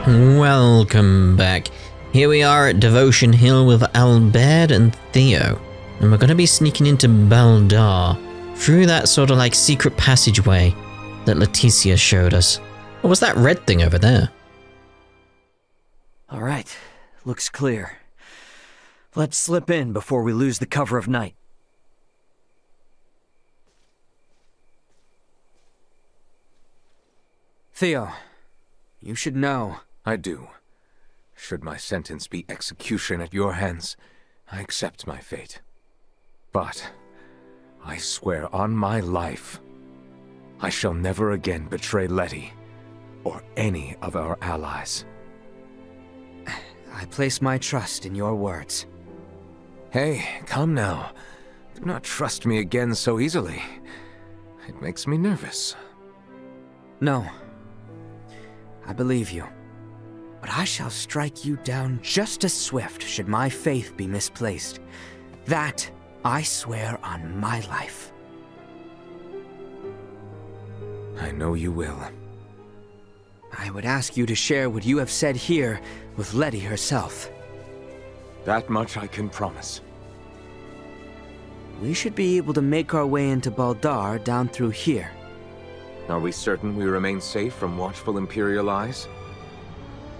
Welcome back. Here we are at Devotion Hill with Albert and Theo. And we're going to be sneaking into Baldar through that sort of like secret passageway that Laeticia showed us. What was that red thing over there? Alright, looks clear. Let's slip in before we lose the cover of night. Theo, you should know. I do. Should my sentence be execution at your hands, I accept my fate. But I swear on my life, I shall never again betray Letty or any of our allies. I place my trust in your words. Hey, come now. Do not trust me again so easily. It makes me nervous. No. I believe you. But I shall strike you down just as swift should my faith be misplaced. That I swear on my life. I know you will. I would ask you to share what you have said here with Letty herself. That much I can promise. We should be able to make our way into Baldar down through here. Are we certain we remain safe from watchful Imperial eyes?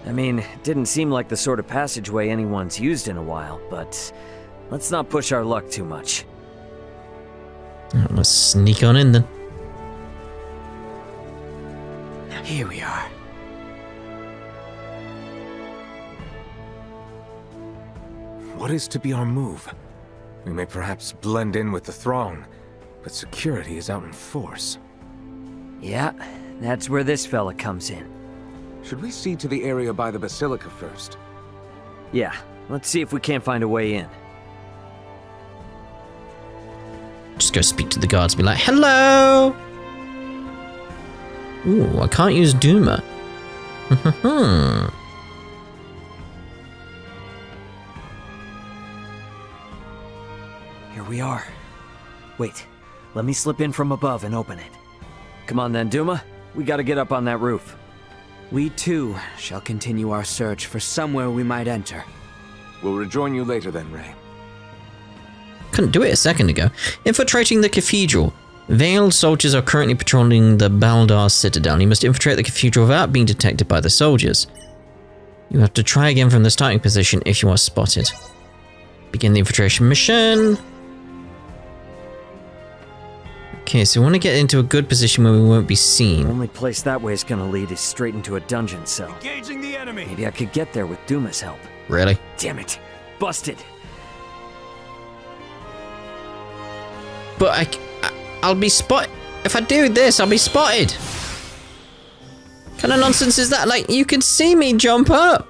I mean, it didn't seem like the sort of passageway anyone's used in a while, but let's not push our luck too much. Let's sneak on in then. Here we are. What is to be our move? We may perhaps blend in with the throng, but security is out in force. Yeah, that's where this fella comes in. Should we see to the area by the Basilica first? Yeah, let's see if we can't find a way in. Just go speak to the guards, be like, hello! Ooh, I can't use Duma. Here we are. Wait, let me slip in from above and open it. Come on then, Duma. We gotta get up on that roof. We too shall continue our search for somewhere we might enter. We'll rejoin you later then, Ray. Couldn't do it a second ago. Infiltrating the cathedral. Veiled soldiers are currently patrolling the Baldar Citadel. You must infiltrate the cathedral without being detected by the soldiers. You have to try again from the starting position if you are spotted. Begin the infiltration mission. Okay, so we want to get into a good position where we won't be seen. The only place that way is gonna lead is straight into a dungeon cell. Engaging the enemy! Maybe I could get there with Duma's help. Really? Damn it! Busted! But I'll be spotted. If I do this, I'll be spotted. What kind of nonsense is that? Like, you can see me jump up.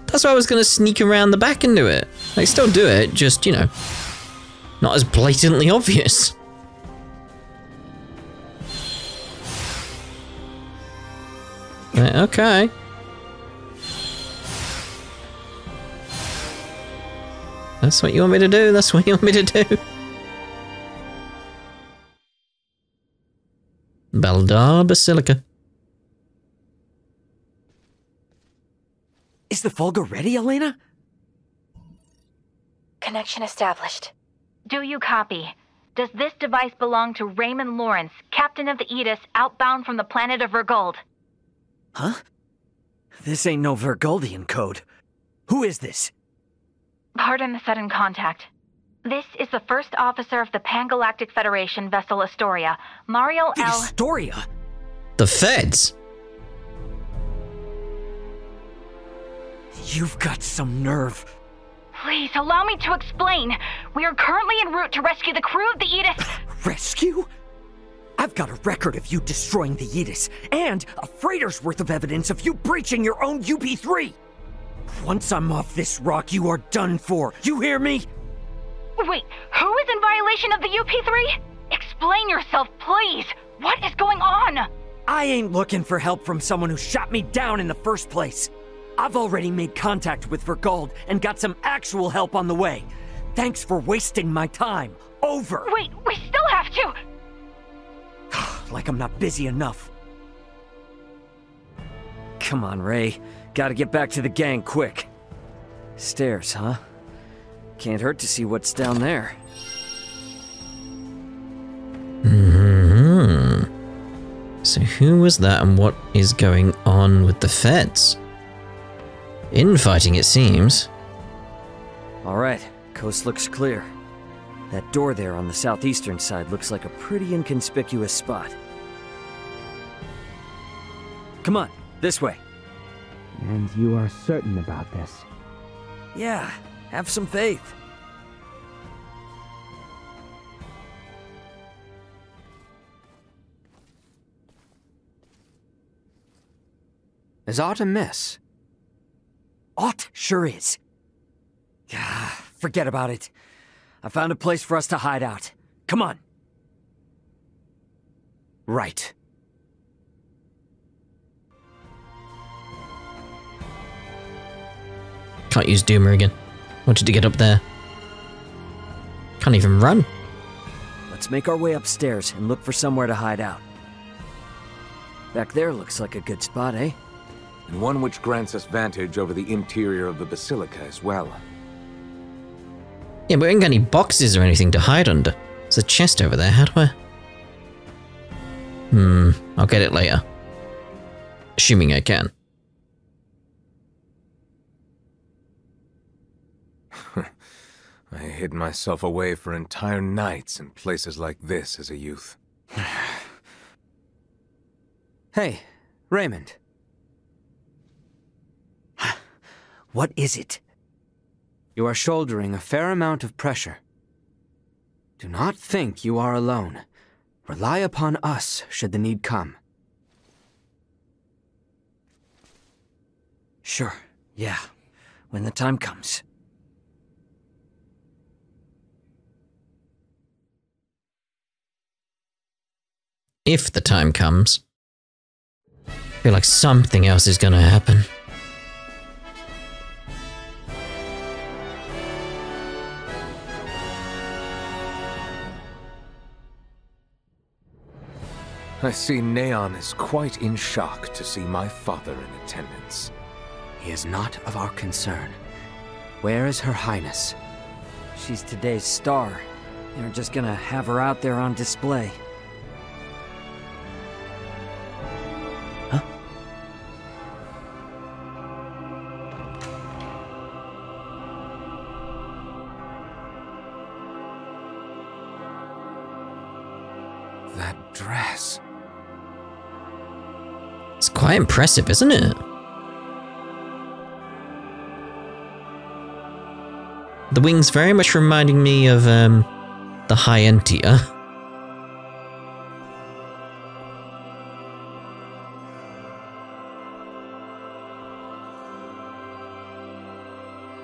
That's why I was going to sneak around the back and do it. Like, still do it, just, you know, not as blatantly obvious. Right, okay. That's what you want me to do. That's what you want me to do. Baldar Basilica. Is the Fulgur ready, Elena? Connection established. Do you copy? Does this device belong to Raymond Lawrence, captain of the Aegis, outbound from the planet of Vergold? Huh? This ain't no Vergoldian code. Who is this? Pardon the sudden contact. This is the first officer of the Pangalactic Federation vessel Astoria, Marielle The Astoria? The feds? You've got some nerve. Please, allow me to explain. We are currently en route to rescue the crew of the Aegis. Rescue? I've got a record of you destroying the Aegis, and a freighter's worth of evidence of you breaching your own UP-3. Once I'm off this rock, you are done for. You hear me? Wait, who is in violation of the UP-3? Explain yourself, please. What is going on? I ain't looking for help from someone who shot me down in the first place. I've already made contact with Vergold and got some actual help on the way. Thanks for wasting my time. Over. Wait, we still have to. Like I'm not busy enough. Come on, Ray. Gotta get back to the gang quick. Stairs, huh? Can't hurt to see what's down there. So who was that and what is going on with the feds? Infighting, it seems. Alright, coast looks clear. That door there on the southeastern side looks like a pretty inconspicuous spot. Come on, this way. And you are certain about this? Yeah, have some faith. Is aught amiss? Aught sure is. Forget about it. I found a place for us to hide out. Come on. Right. Can't use Doomer again. Wanted to get up there. Can't even run. Let's make our way upstairs and look for somewhere to hide out. Back there looks like a good spot, eh? And one which grants us vantage over the interior of the Basilica as well. Yeah, but we ain't got any boxes or anything to hide under. There's a chest over there, how do I... I'll get it later. Assuming I can. I hid myself away for entire nights in places like this as a youth. Hey, Raymond. What is it? You are shouldering a fair amount of pressure. Do not think you are alone. Rely upon us should the need come. Sure, yeah. When the time comes. If the time comes. I feel like something else is gonna happen. I see Neon is quite in shock to see my father in attendance. He is not of our concern. Where is Her Highness? She's today's star. They're just gonna have her out there on display. Huh? That dress. It's quite impressive, isn't it? The wings very much reminding me of the High Entia.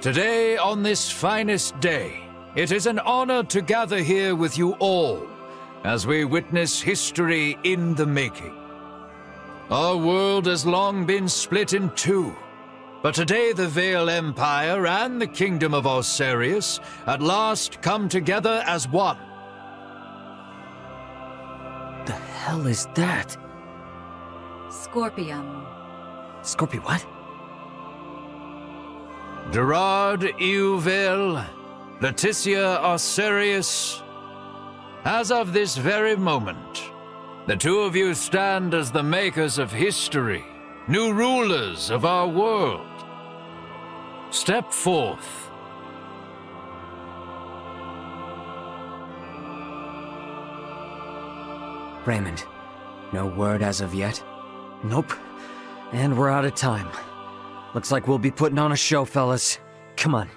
Today, on this finest day, it is an honor to gather here with you all as we witness history in the making. Our world has long been split in two, but today the Vale Empire and the Kingdom of Osirius at last come together as one. The hell is that? Scorpion. Scorpio what? Gerard Euvale, Laeticia Osirius. As of this very moment, the two of you stand as the makers of history, new rulers of our world. Step forth. Raymond, no word as of yet? Nope. And we're out of time. Looks like we'll be putting on a show, fellas. Come on.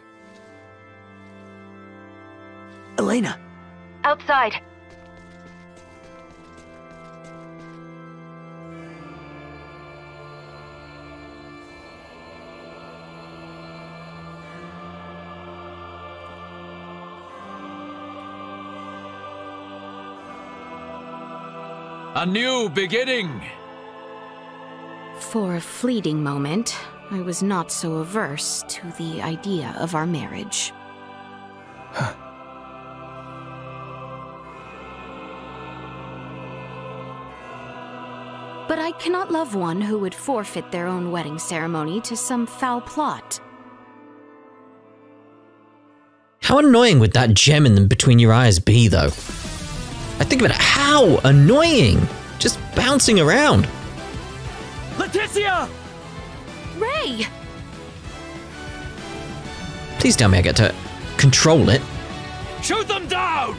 Elena! Outside. A new beginning. For a fleeting moment, I was not so averse to the idea of our marriage. But I cannot love one who would forfeit their own wedding ceremony to some foul plot. How annoying would that gem in between your eyes be, though? I think about it. How annoying! Just bouncing around. Laeticia! Ray! Please tell me I get to control it. Shoot them down!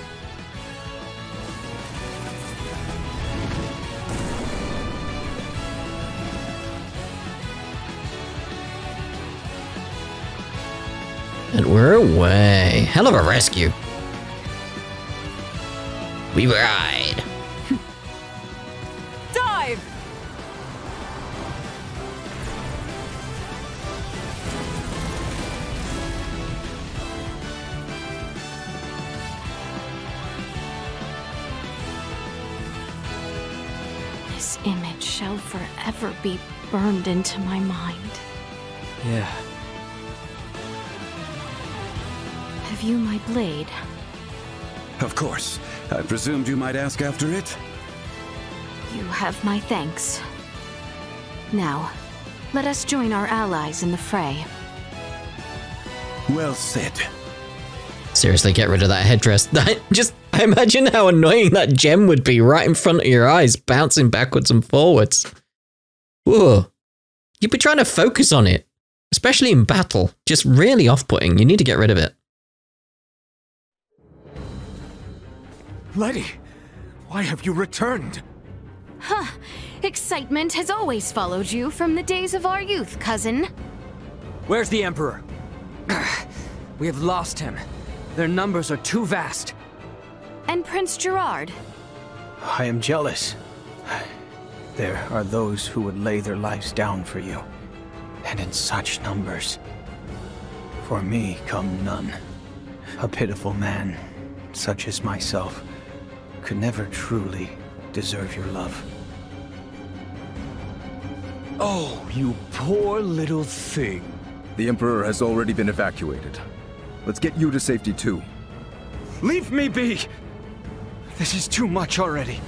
And we're away. Hell of a rescue. We ride. Dive! This image shall forever be burned into my mind. Yeah. Have you my blade? Of course. I presumed you might ask after it. You have my thanks. Now, let us join our allies in the fray. Well said. Seriously, get rid of that headdress. I imagine how annoying that gem would be right in front of your eyes, bouncing backwards and forwards. Whoa. You'd be trying to focus on it, especially in battle. Just really off-putting. You need to get rid of it. Letty, why have you returned? Huh. Excitement has always followed you from the days of our youth, cousin. Where's the Emperor? We have lost him. Their numbers are too vast. And Prince Gerard? I am jealous. There are those who would lay their lives down for you, and in such numbers. For me come none. A pitiful man, such as myself, could never truly deserve your love. Oh, you poor little thing. The Emperor has already been evacuated. Let's get you to safety too. Leave me be! This is too much already.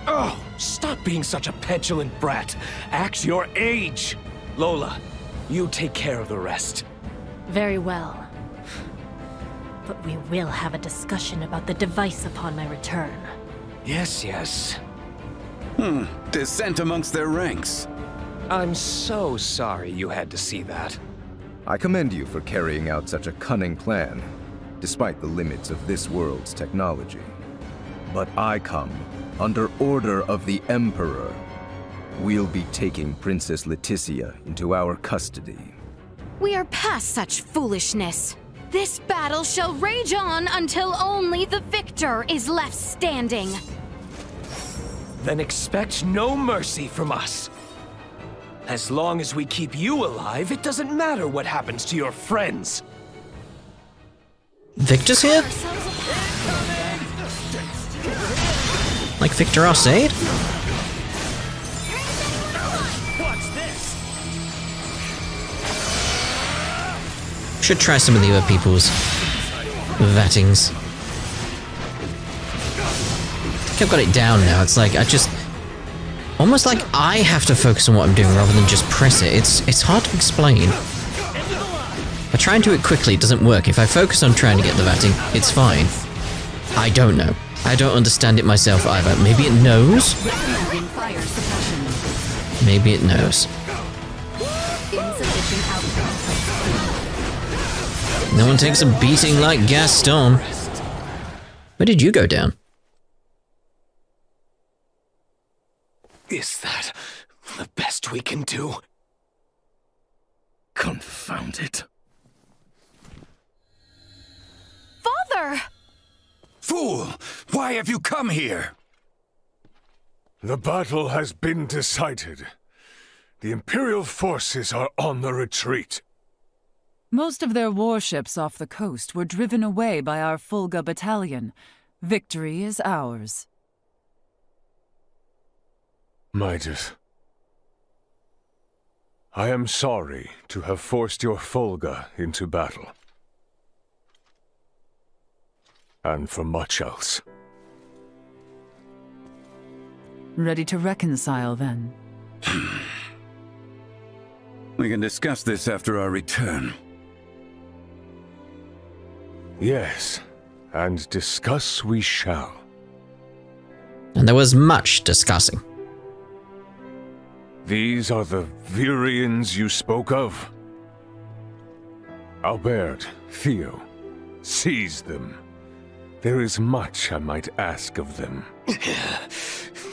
Oh, stop being such a petulant brat. Act your age. Lola, you take care of the rest. Very well. But we will have a discussion about the device upon my return. Yes, yes. Dissent amongst their ranks. I'm so sorry you had to see that. I commend you for carrying out such a cunning plan, despite the limits of this world's technology. But I come under order of the Emperor. We'll be taking Princess Laeticia into our custody. We are past such foolishness. This battle shall rage on until only the victor is left standing. Then expect no mercy from us. As long as we keep you alive, it doesn't matter what happens to your friends. Victor's here? Like Victor Arcade? What's this? Should try some of the other people's vattings. I think I've got it down now. It's like I just almost like I have to focus on what I'm doing rather than just press it. It's hard to explain. If I try and do it quickly, it doesn't work. If I focus on trying to get the vatting, it's fine. I don't know. I don't understand it myself either. Maybe it knows? Maybe it knows. No one takes a beating like Gaston. Where did you go down? Is that the best we can do? Confound it. Father! Fool! Why have you come here? The battle has been decided. The Imperial forces are on the retreat. Most of their warships off the coast were driven away by our Fulga battalion. Victory is ours. Midas, I am sorry to have forced your Fulga into battle. And for much else. Ready to reconcile, then? We can discuss this after our return. Yes, and discuss we shall. And there was much discussing. These are the Virians you spoke of? Albert, Theo, seize them. There is much I might ask of them.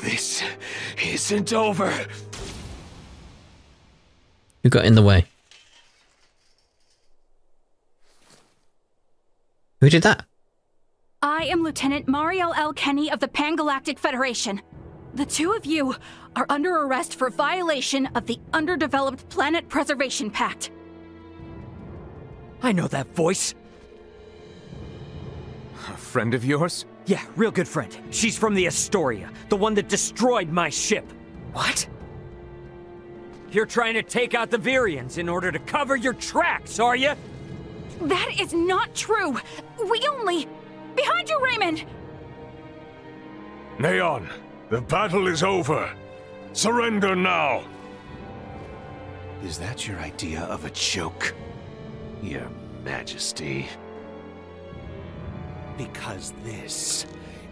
This isn't over. Who got in the way? Who did that? I am Lieutenant Marielle L. Kenny of the Pangalactic Federation. The two of you are under arrest for violation of the Underdeveloped Planet Preservation Pact. I know that voice. A friend of yours? Yeah, real good friend. She's from the Astoria, the one that destroyed my ship. What? You're trying to take out the Virians in order to cover your tracks, are you? That is not true. We only... Behind you, Raymond! Neon, the battle is over. Surrender now. Is that your idea of a joke, Your Majesty? Because this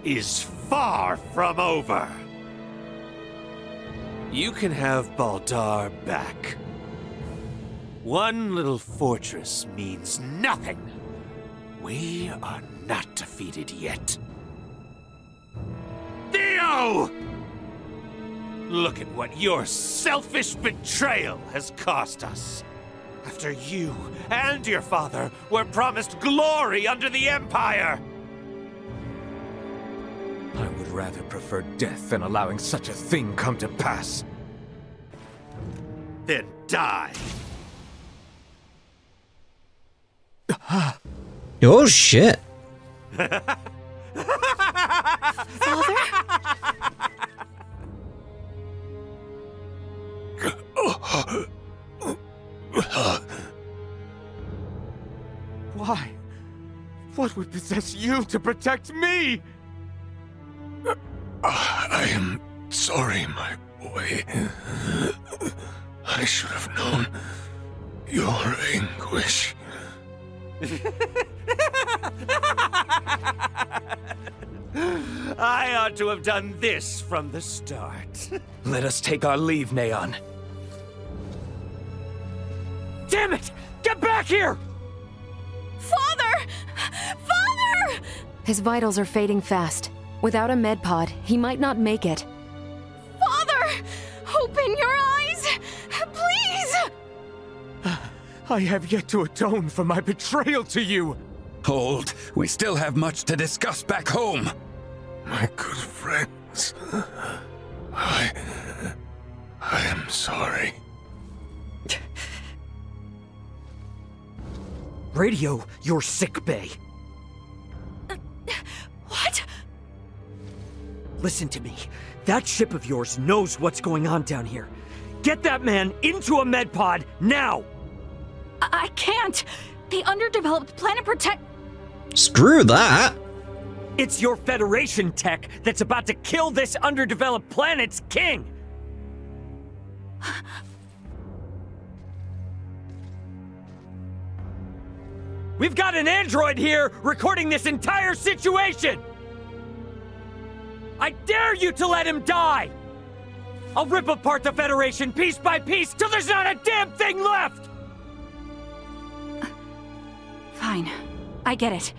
is far from over. You can have Baldar back. One little fortress means nothing. We are not defeated yet. Theo! Look at what your selfish betrayal has cost us. After you and your father were promised glory under the Empire. I would rather prefer death than allowing such a thing come to pass. Then die. Oh shit. Why? What would possess you to protect me? I am sorry, my boy. I should have known your anguish. I ought to have done this from the start. Let us take our leave, Neon. Damn it! Get back here! Father! Father! His vitals are fading fast. Without a med pod, he might not make it. Father! Open your eyes! Please! I have yet to atone for my betrayal to you. Hold. We still have much to discuss back home. My good friends, I am sorry. Radio your sick bay. What? Listen to me. That ship of yours knows what's going on down here. Get that man into a med pod now! I can't. The Underdeveloped Planet Protect... Screw that! It's your Federation tech that's about to kill this underdeveloped planet's king! We've got an android here recording this entire situation! I dare you to let him die! I'll rip apart the Federation piece by piece till there's not a damn thing left! Fine. I get it.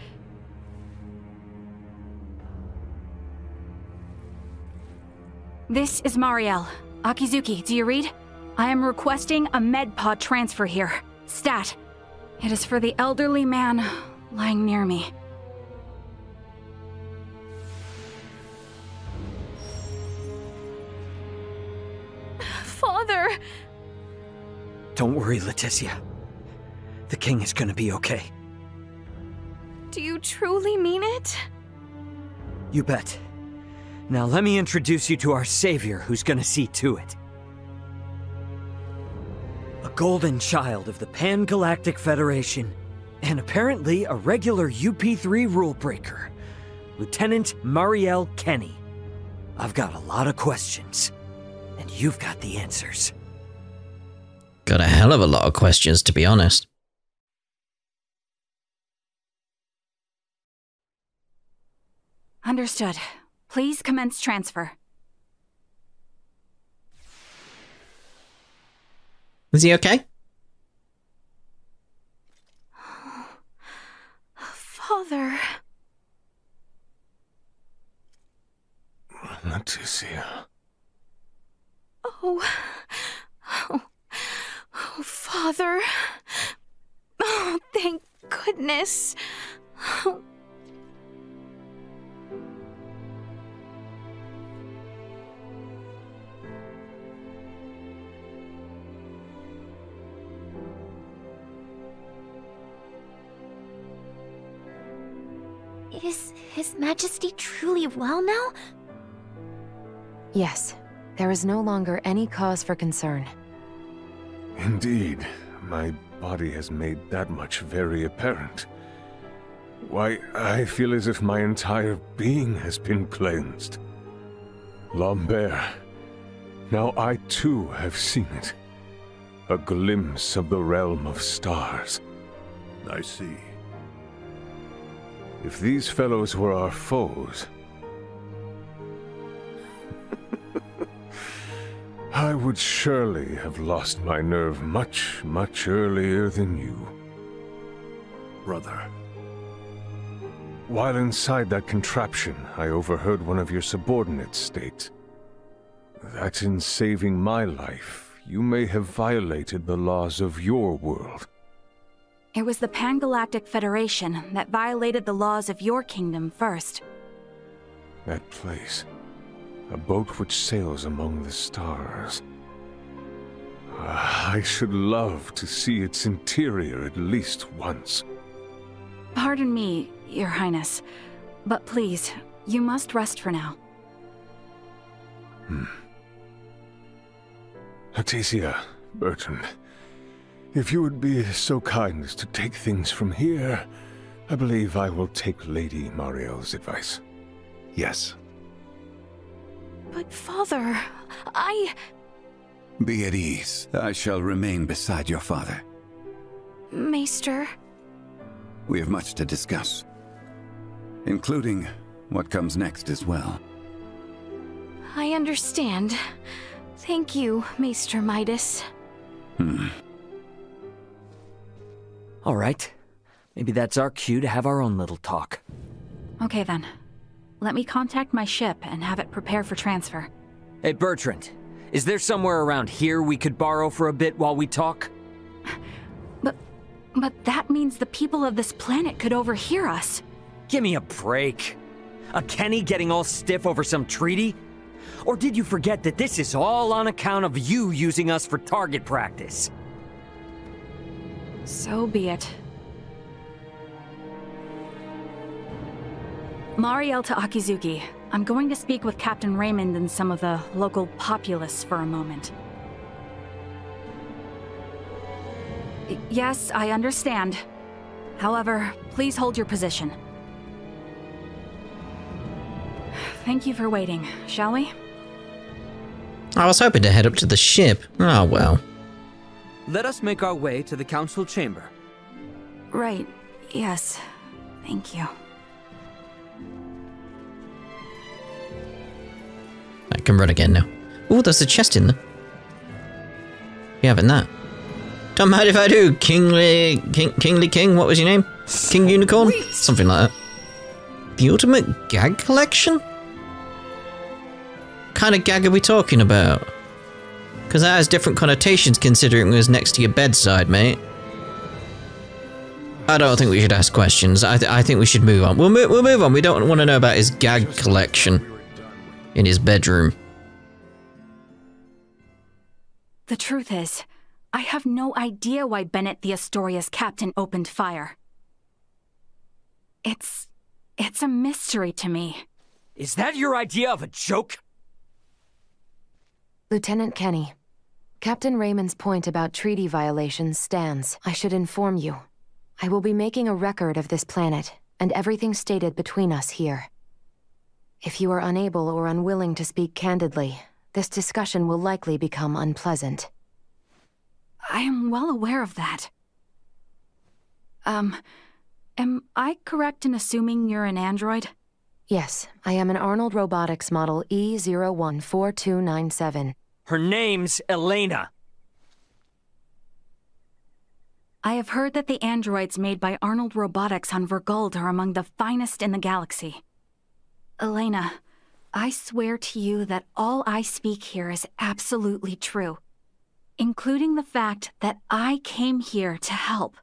This is Marielle. Akizuki, do you read? I am requesting a med pod transfer here. Stat. It is for the elderly man lying near me. Father! Don't worry, Laeticia. The king is gonna be okay. Do you truly mean it? You bet. Now let me introduce you to our savior who's gonna see to it. A golden child of the Pangalactic Federation, and apparently a regular UP3 rule breaker, Lieutenant Marielle Kenny. I've got a lot of questions, and you've got the answers. Got a hell of a lot of questions, to be honest. Understood. Please commence transfer. Is he okay? Father. Laeticia. Oh, Father. Oh, thank goodness. Oh. Is His Majesty truly well now? Yes. There is no longer any cause for concern. Indeed. My body has made that much very apparent. Why, I feel as if my entire being has been cleansed. Lambert. Now I too have seen it. A glimpse of the realm of stars. I see. If these fellows were our foes, I would surely have lost my nerve much, much earlier than you. Brother. While inside that contraption, I overheard one of your subordinates state that in saving my life, you may have violated the laws of your world. It was the Pangalactic Federation that violated the laws of your kingdom first. That place. A boat which sails among the stars. I should love to see its interior at least once. Pardon me, Your Highness, but please, you must rest for now. Laeticia, Bertrand, if you would be so kind as to take things from here, I believe I will take Lady Marielle's advice. Yes. But Father, Be at ease. I shall remain beside your father. Maester... We have much to discuss, including what comes next as well. I understand. Thank you, Maester Midas. All right. Maybe that's our cue to have our own little talk. Okay then. Let me contact my ship and have it prepare for transfer. Hey, Bertrand. Is there somewhere around here we could borrow for a bit while we talk? But that means the people of this planet could overhear us. Give me a break. A Kenny getting all stiff over some treaty? Or did you forget that this is all on account of you using us for target practice? So be it. Marielle to Akizuki. I'm going to speak with Captain Raymond and some of the local populace for a moment. Yes, I understand. However, please hold your position. Thank you for waiting, shall we? I was hoping to head up to the ship. Oh well. Let us make our way to the council chamber. Right, yes. Thank you. I can run again now. Oh, there's a chest in there. You having that? Don't mind if I do, Kingly King, what was your name? King Unicorn? Something like that. The ultimate gag collection? What kind of gag are we talking about? Because that has different connotations considering it was next to your bedside, mate. I don't think we should ask questions. I think we should move on. We'll move on. We don't want to know about his gag collection in his bedroom. The truth is, I have no idea why Bennett the Astoria's captain opened fire. It's a mystery to me. Is that your idea of a joke? Lieutenant Kenny, Captain Raymond's point about treaty violations stands. I should inform you. I will be making a record of this planet, and everything stated between us here. If you are unable or unwilling to speak candidly, this discussion will likely become unpleasant. I am well aware of that. Am I correct in assuming you're an android? Yes, I am an Arnold Robotics model E014297. Her name's Elena. I have heard that the androids made by Arnold Robotics on Verguld are among the finest in the galaxy. Elena, I swear to you that all I speak here is absolutely true, including the fact that I came here to help.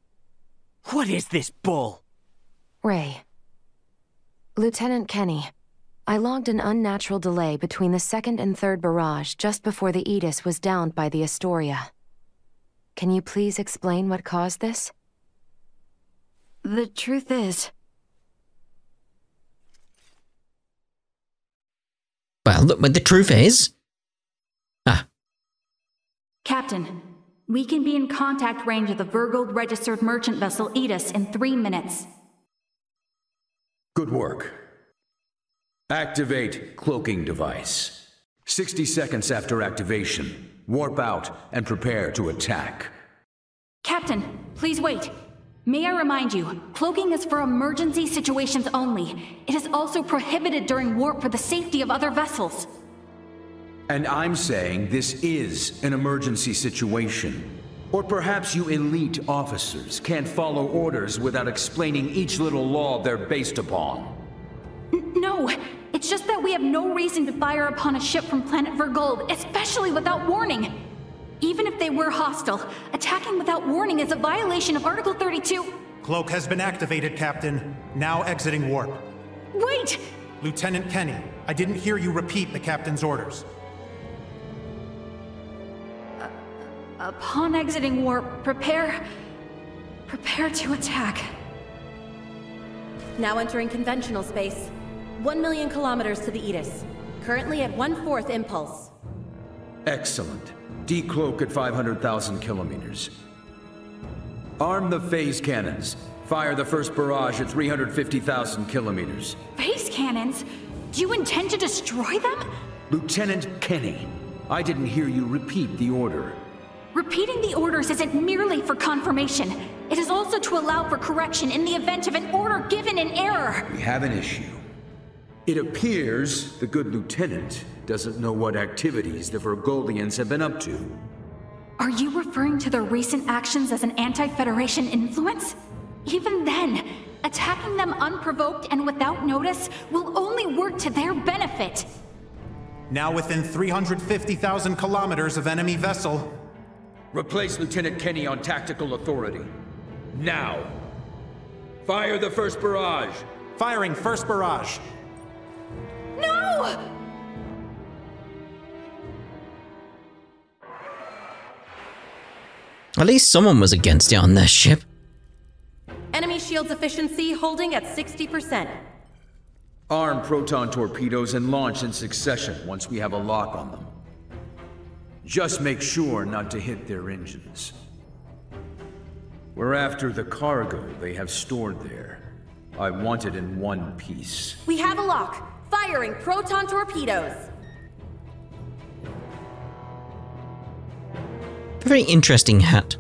What is this bull? Ray. Lieutenant Kenny, I logged an unnatural delay between the second and third barrage just before the Aegis was downed by the Astoria. Can you please explain what caused this? The truth is... Well, look, the truth is... Captain, we can be in contact range of the Verguld registered merchant vessel Aegis in 3 minutes. Good work. Activate cloaking device. 60 seconds after activation, warp out and prepare to attack. Captain, please wait. May I remind you, cloaking is for emergency situations only. It is also prohibited during warp for the safety of other vessels. And I'm saying this is an emergency situation. Or perhaps you elite officers can't follow orders without explaining each little law they're based upon. No, it's just that we have no reason to fire upon a ship from planet Verguld, especially without warning. Even if they were hostile, attacking without warning is a violation of Article 32. Cloak has been activated, Captain. Now exiting warp. Wait! Lieutenant Kenny, I didn't hear you repeat the Captain's orders. Upon exiting warp, prepare to attack. Now entering conventional space. 1 million kilometers to the Aegis. Currently at 1/4 impulse. Excellent. Decloak at 500,000 kilometers. Arm the phase cannons. Fire the first barrage at 350,000 kilometers. Phase cannons? Do you intend to destroy them? Lieutenant Kenny, I didn't hear you repeat the order. Repeating the orders isn't merely for confirmation. It is also to allow for correction in the event of an order given in error. We have an issue. It appears the good lieutenant doesn't know what activities the Vergoldians have been up to. Are you referring to their recent actions as an anti-Federation influence? Even then, attacking them unprovoked and without notice will only work to their benefit. Now within 350,000 kilometers of enemy vessel. Replace Lieutenant Kenny on tactical authority. Now! Fire the first barrage! Firing first barrage. No! At least someone was against it on their ship. Enemy shields efficiency holding at 60%. Arm proton torpedoes and launch in succession once we have a lock on them. Just make sure not to hit their engines. We're after the cargo they have stored there. I want it in one piece. We have a lock. Firing proton torpedoes. Very interesting hat.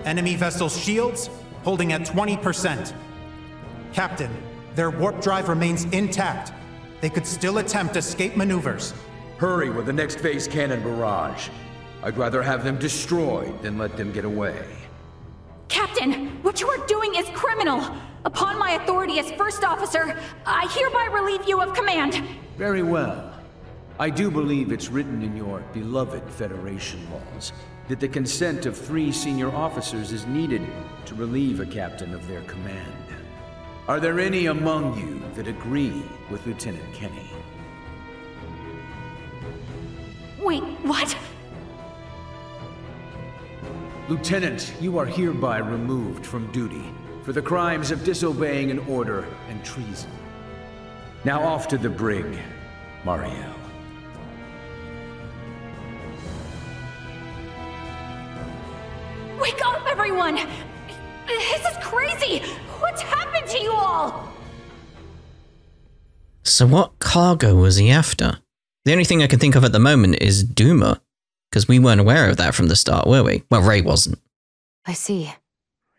Enemy vessel's shields holding at 20%. Captain, their warp drive remains intact. They could still attempt escape maneuvers. Hurry with the next phase cannon barrage. I'd rather have them destroyed than let them get away. Captain, what you are doing is criminal. Upon my authority as first officer, I hereby relieve you of command. Very well. I do believe it's written in your beloved Federation laws that the consent of 3 senior officers is needed to relieve a captain of their command. Are there any among you that agree with Lieutenant Kenny? Wait, what? Lieutenant, you are hereby removed from duty for the crimes of disobeying an order and treason. Now off to the brig, Marielle. Wake up, everyone! This is crazy! What's happened to you all? So what cargo was he after? The only thing I can think of at the moment is Duma, because we weren't aware of that from the start, were we? Well, Ray wasn't. I see.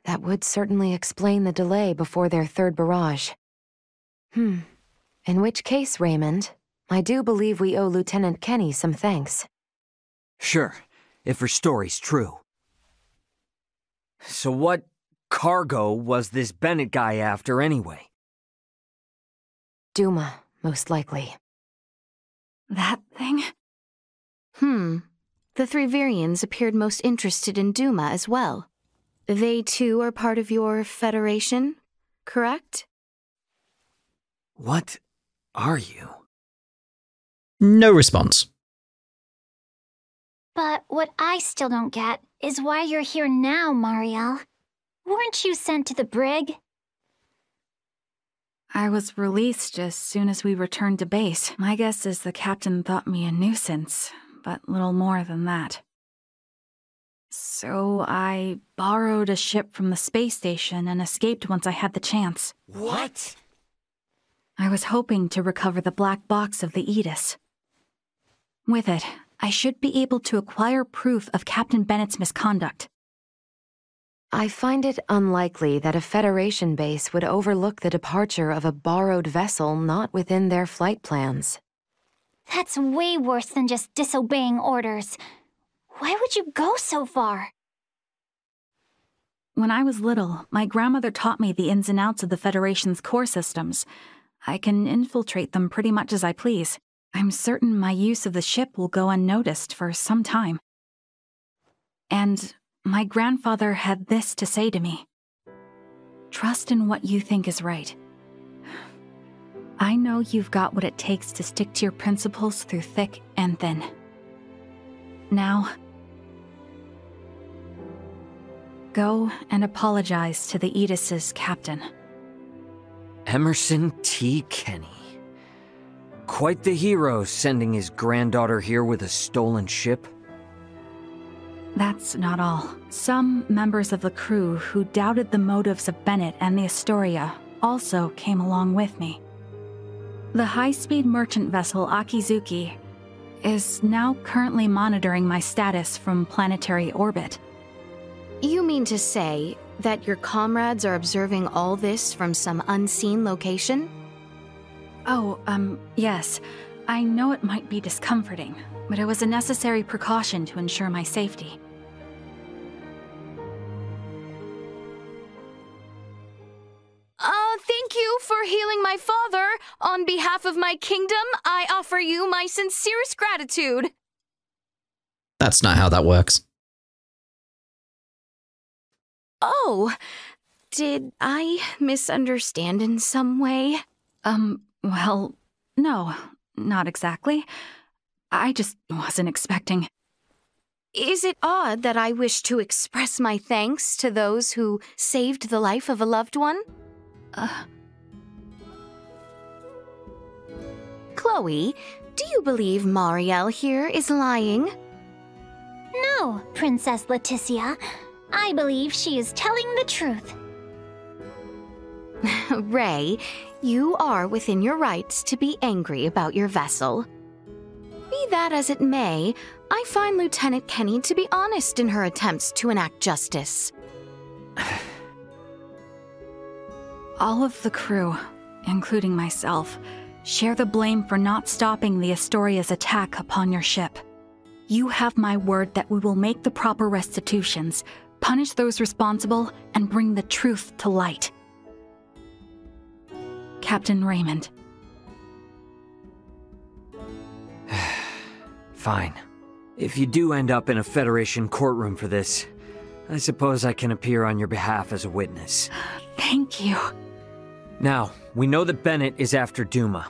That would certainly explain the delay before their third barrage. In which case, Raymond, I do believe we owe Lieutenant Kenny some thanks. Sure, if her story's true. So what cargo was this Bennett guy after anyway? Duma, most likely. That thing? The three Virians appeared most interested in Duma as well. They too are part of your Federation, correct? What are you? No response. But what I still don't get is why you're here now, Marielle. Weren't you sent to the brig? I was released as soon as we returned to base. My guess is the captain thought me a nuisance, but little more than that. So I borrowed a ship from the space station and escaped once I had the chance. What? I was hoping to recover the black box of the Aegis. With it, I should be able to acquire proof of Captain Bennett's misconduct. I find it unlikely that a Federation base would overlook the departure of a borrowed vessel not within their flight plans. That's way worse than just disobeying orders. Why would you go so far? When I was little, my grandmother taught me the ins and outs of the Federation's core systems. I can infiltrate them pretty much as I please. I'm certain my use of the ship will go unnoticed for some time. And my grandfather had this to say to me. Trust in what you think is right. I know you've got what it takes to stick to your principles through thick and thin. Now, go and apologize to the Aegis's captain. Emerson T. Kenny. Quite the hero, sending his granddaughter here with a stolen ship. That's not all. Some members of the crew who doubted the motives of Bennett and the Astoria also came along with me. The high-speed merchant vessel Akizuki is now currently monitoring my status from planetary orbit. You mean to say that your comrades are observing all this from some unseen location? Oh, yes. I know it might be discomforting, but it was a necessary precaution to ensure my safety. Thank you for healing my father. On behalf of my kingdom, I offer you my sincerest gratitude. That's not how that works. Oh, did I misunderstand in some way? Well, no, not exactly. I just wasn't expecting. Is it odd that I wish to express my thanks to those who saved the life of a loved one? Chloe, do you believe Marielle here is lying? No, Princess Laeticia. I believe she is telling the truth. Ray, you are within your rights to be angry about your vessel. Be that as it may, I find Lieutenant Kenny to be honest in her attempts to enact justice. All of the crew, including myself, share the blame for not stopping the Astoria's attack upon your ship. You have my word that we will make the proper restitutions, punish those responsible, and bring the truth to light. Captain Raymond. Fine. If you do end up in a Federation courtroom for this, I suppose I can appear on your behalf as a witness. Thank you. Now, we know that Bennett is after Duma,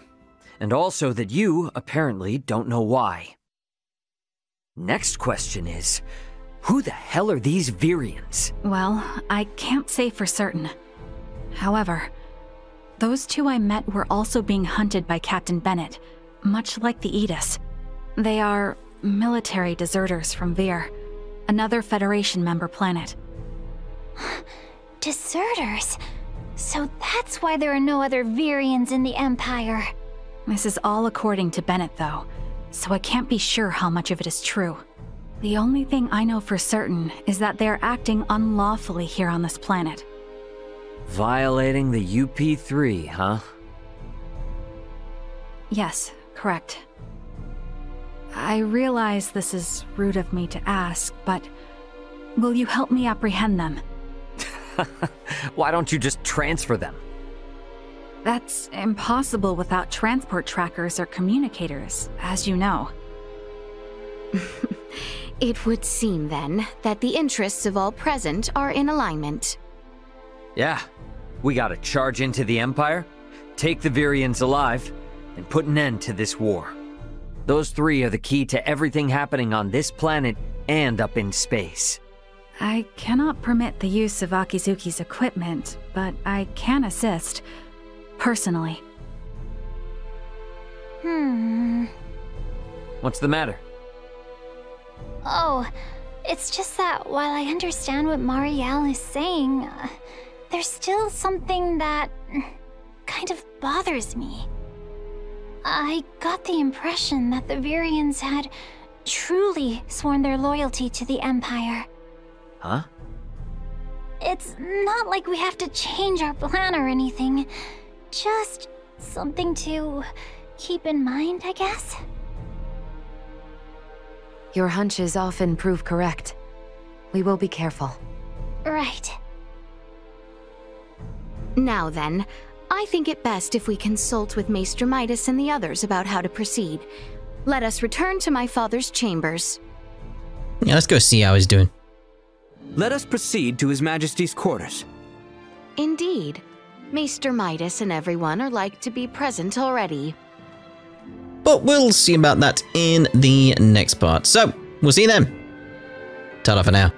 and also that you, apparently, don't know why. Next question is, who the hell are these Virians? Well, I can't say for certain. However, those two I met were also being hunted by Captain Bennett, much like the Aegis. They are military deserters from Vir, another Federation member planet. Deserters? So that's why there are no other Virians in the Empire. This is all according to Bennett, though, so I can't be sure how much of it is true. The only thing I know for certain is that they're acting unlawfully here on this planet. Violating the UP3, huh? Yes, correct. I realize this is rude of me to ask, but will you help me apprehend them? Why don't you just transfer them? That's impossible without transport trackers or communicators, as you know. It would seem, then, that the interests of all present are in alignment. Yeah, we gotta charge into the Empire, take the Virians alive, and put an end to this war. Those three are the key to everything happening on this planet and up in space. I cannot permit the use of Akizuki's equipment, but I can assist, personally. What's the matter? Oh, it's just that while I understand what Marielle is saying, there's still something that kind of bothers me. I got the impression that the Virians had truly sworn their loyalty to the Empire. Huh? It's not like we have to change our plan or anything. Just something to keep in mind, I guess? Your hunches often prove correct. We will be careful. Right. Now then, I think it best if we consult with Maester Midas and the others about how to proceed. Let us return to my father's chambers. Yeah, let's go see how he's doing. Let us proceed to His Majesty's quarters. Indeed. Maester Midas and everyone are like to be present already. But we'll see about that in the next part. So, we'll see you then. Ta-da for now.